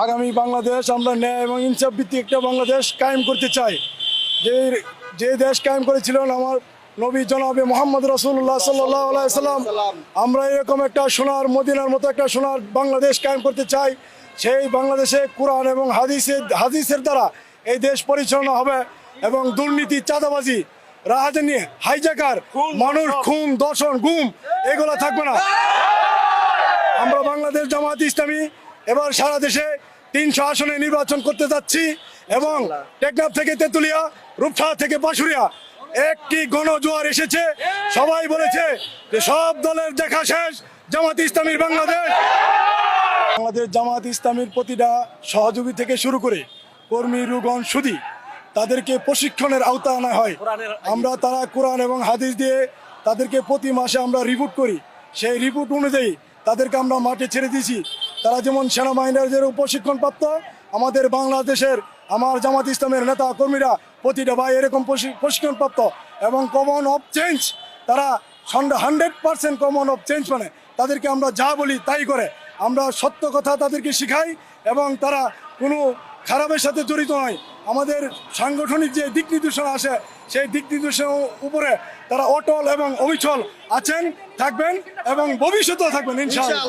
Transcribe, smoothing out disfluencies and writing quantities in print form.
আগামী বাংলাদেশ আমরা ন্যায় এবং ইনসাফ ভিত্তিক একটা বাংলাদেশ কায়েম করতে চাই। যে দেশ কায়েম করেছিলেন আমার নবী জনাবে মোহাম্মদ রাসূলুল্লাহ সাল্লাল্লাহু আলাইহি সাল্লাম, আমরা এরকম একটা সোনার মদিনার মতো একটা সোনার বাংলাদেশ কায়েম করতে চাই। সেই বাংলাদেশে কোরআন এবং হাদিসের দ্বারা এই দেশ পরিচালনা হবে এবং দুর্নীতি, চাঁদাবাজি, রাহাজানি, হাইজাকার, মানুষ খুন, দর্শন, গুম এগুলো থাকবে না। আমরা বাংলাদেশ জামায়াত ইসলামী এবার সারা দেশে 300 আসনে নির্বাচন করতে যাচ্ছি এবং টেকনাফ থেকে তেতুলিয়া, রূপসা থেকে পাশুরিয়া একটি গণজোয়ার এসেছে। সবাই বলেছে যে সব দলের দেখা শেষ, জামায়াত ইসলামীর বাংলাদেশ জামায়াত ইসলামীর প্রতিটা সহযোগী থেকে শুরু করে কর্মী, রুগণ, সুদী তাদেরকে প্রশিক্ষণের আওতা আনা হয়। আমরা তারা কোরআন এবং হাদিস দিয়ে তাদেরকে প্রতি মাসে আমরা রিপোর্ট করি। সেই রিপোর্ট অনুযায়ী তাদেরকে আমরা মাঠে ছেড়ে দিয়েছি। তারা যেমন সেনাবাহিনীর প্রশিক্ষণ প্রাপ্ত, আমাদের বাংলাদেশের আমার জামাত ইসলামের নেতা কর্মীরা প্রতিটা ভাই এরকম প্রশিক্ষণ প্রাপ্ত এবং কমন অফ চেঞ্জ, তারা 100% কমন অফ চেঞ্জ, মানে তাদেরকে আমরা যা বলি তাই করে। আমরা সত্য কথা তাদেরকে শিখাই এবং তারা কোনো খারাপের সাথে জড়িত নয়। আমাদের সাংগঠনিক যে দিক নির্দেশনা আসে সেই দিক নির্দেশনার উপরে তারা অটল এবং অবিচল আছেন, থাকবেন এবং ভবিষ্যতেও থাকবেন ইনশাআল্লাহ।